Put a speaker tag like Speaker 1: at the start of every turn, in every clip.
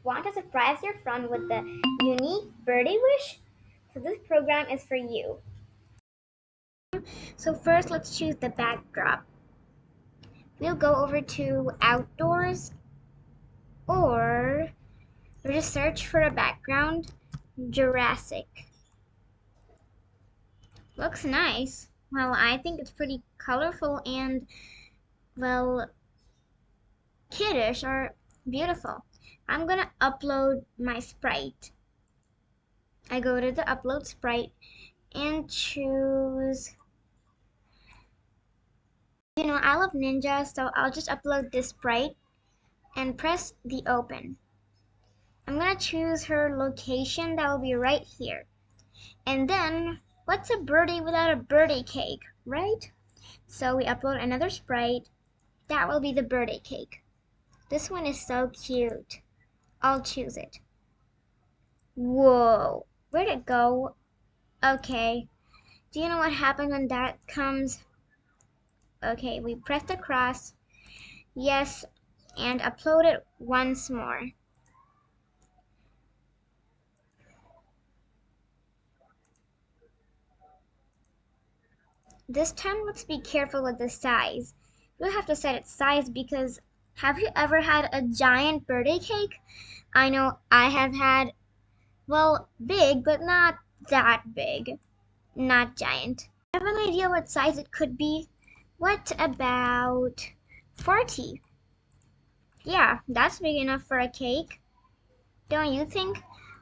Speaker 1: Want to surprise your friend with the unique birthday wish? So this program is for you. So first, let's choose the backdrop. We'll go over to outdoors, or we'll just search for a background, Jurassic. Looks nice. Well, I think it's pretty colorful and, well, kiddish or beautiful. I'm gonna upload my sprite. I go to the upload sprite and choose, I love Ninja, so I'll just upload this sprite and press the open. I'm gonna choose her location, that will be right here. And then, what's a birdie without a birthday cake, right? So we upload another sprite, that will be the birthday cake. This one is so cute. I'll choose it. Whoa, where'd it go? Okay, do you know what happens when that comes? Okay, we press the cross, yes, and upload it once more. This time, let's be careful with the size. We'll have to set its size because have you ever had a giant birthday cake? I know I have had, well, big, but not that big. Not giant. I have an idea what size it could be. What about 40? Yeah, that's big enough for a cake. Don't you think?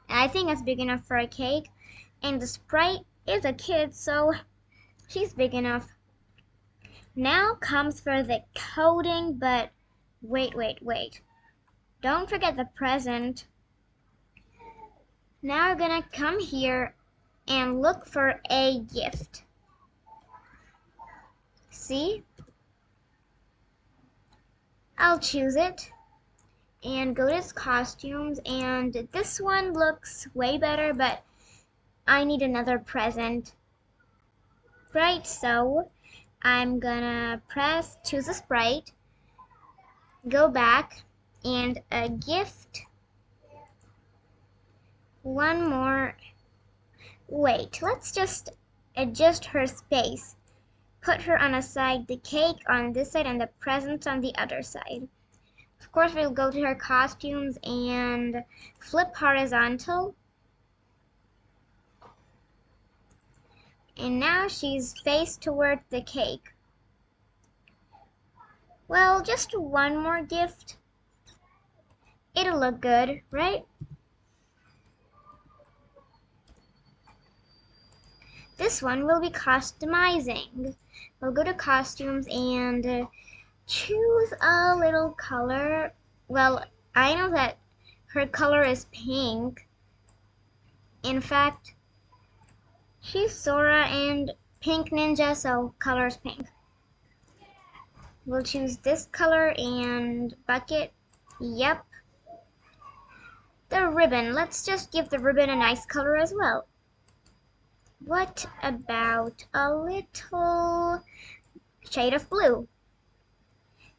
Speaker 1: I think it's big enough for a cake. And the sprite is a kid, so she's big enough. Now comes for the coding, but wait. Don't forget the present. Now we're gonna come here and look for a gift. See? I'll choose it and go to its costumes, and this one looks way better, but I need another present. Right, so I'm gonna choose a sprite, go back, and a gift. One more. Wait, let's just adjust her space. Put her on a side, the cake on this side, and the presents on the other side. Of course, we'll go to her costumes and flip horizontal. And now she's faced toward the cake. Well, just one more gift. It'll look good, right? This one will be customizing. We'll go to costumes and choose a little color. Well, I know that her color is pink. In fact, she's Sora and Pink Ninja, so color is pink. We'll choose this color and bucket. Yep. The ribbon. Let's just give the ribbon a nice color as well. What about a little shade of blue?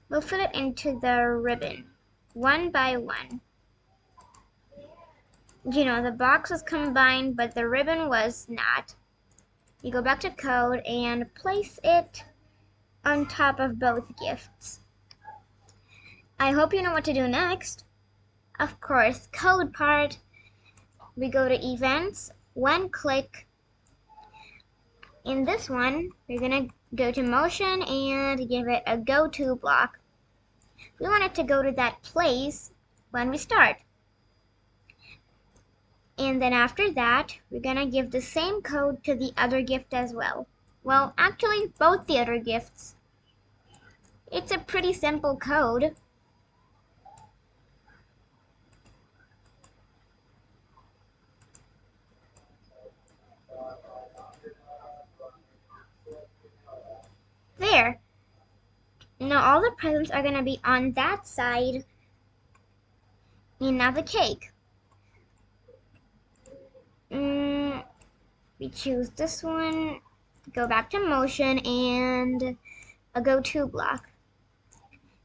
Speaker 1: We'll fit it into the ribbon, one by one. The box was combined, but the ribbon was not. You go back to code and place it on top of both gifts. I hope you know what to do next. Of course, code part. We go to events, one click. In this one, we're gonna go to motion and give it a go to block. We want it to go to that place when we start. And then after that, we're gonna give the same code to the other gift as well. Well, actually, both the other gifts. It's a pretty simple code. There. Now all the presents are gonna be on that side. And now the cake. We choose this one, go back to motion and a go to block.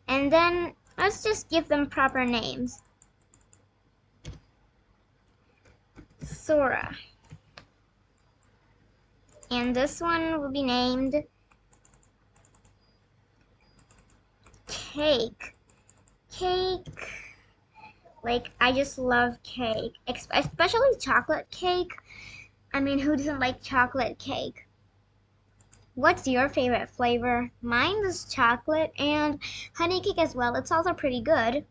Speaker 1: And then let's just give them proper names. Sora. And this one will be named Cake. Cake. Like, I just love cake, especially chocolate cake. I mean, who doesn't like chocolate cake? What's your favorite flavor? Mine is chocolate and honey cake as well. It's also pretty good.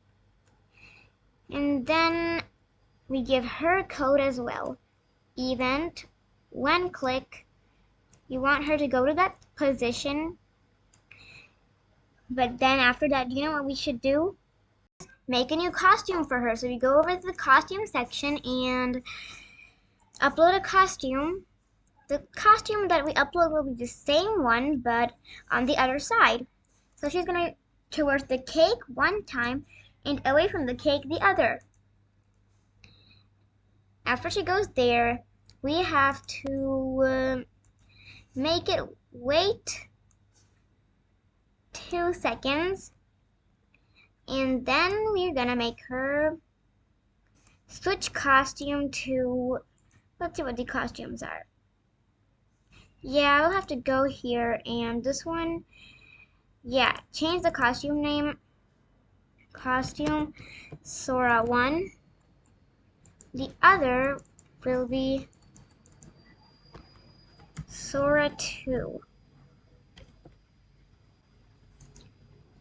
Speaker 1: And then we give her code as well. Event, when click, you want her to go to that position. But then after that, do you know what we should do? Make a new costume for her. So we go over to the costume section and upload a costume. The costume that we upload will be the same one, but on the other side. So she's going towards the cake one time and away from the cake the other. After she goes there, we have to make it wait 2 seconds. And then we're gonna make her switch costume to, let's see what the costumes are. Yeah, I'll have to go here and this one, yeah, change the costume name. Costume Sora 1. The other will be Sora 2.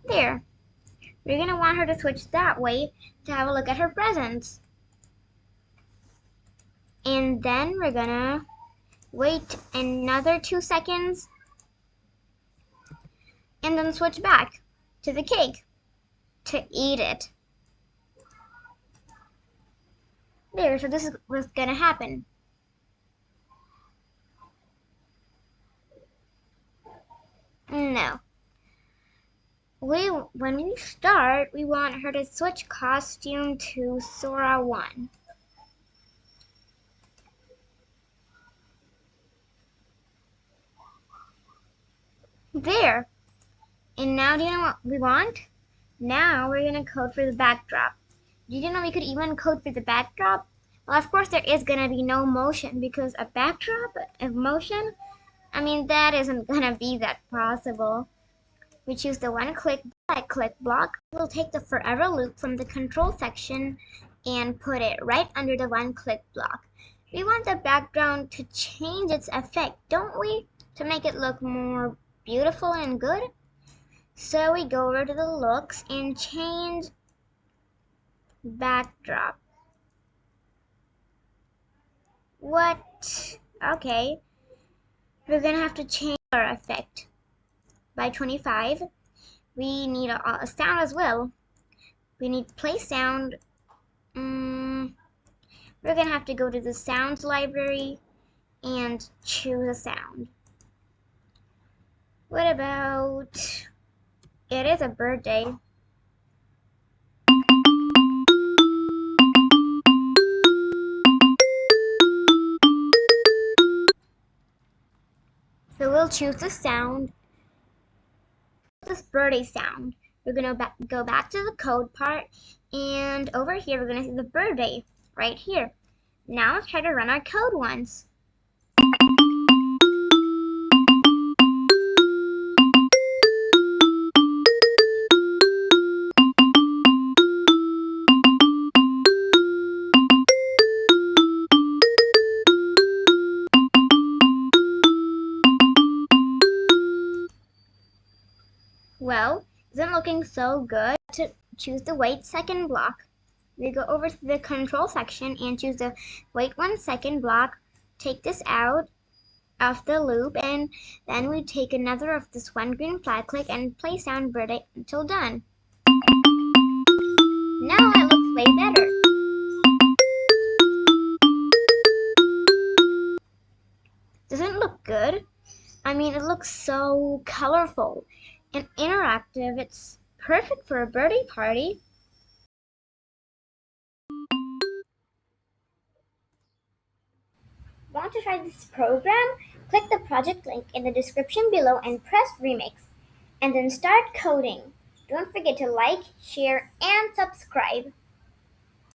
Speaker 1: There. We're gonna want her to switch that way to have a look at her presents. And then we're gonna wait another 2 seconds and then switch back to the cake to eat it. There, so this is what's gonna happen. No. When we start, we want her to switch costume to Sora 1. There. And now do you know what we want? Now we're going to code for the backdrop. Did you know we could even code for the backdrop? Well, of course there is going to be no motion because a backdrop of motion, I mean, that isn't going to be that possible. We choose the one-click block. We'll take the forever loop from the control section and put it right under the one-click block. We want the background to change its effect, don't we? To make it look more beautiful and good. So we go over to the looks and change backdrop. What? Okay. We're gonna have to change our effect by 25. We need a sound as well. We need play sound. We're gonna have to go to the sounds library and choose a sound. What about, it is a birthday. So we'll choose the sound, this birthday sound. We're gonna go back to the code part, and over here we're gonna see the birthday right here. Now let's try to run our code once. Well, isn't looking so good. To choose the wait second block, we go over to the control section and choose the wait 1 second block. Take this out of the loop, and then we take another of this one green flag, click and play sound birthday until done. Now it looks way better. Doesn't it look good? I mean, it looks so colorful and interactive. It's perfect for a birthday party. Want to try this program? Click the project link in the description below and press Remix, and then start coding. Don't forget to like, share, and subscribe.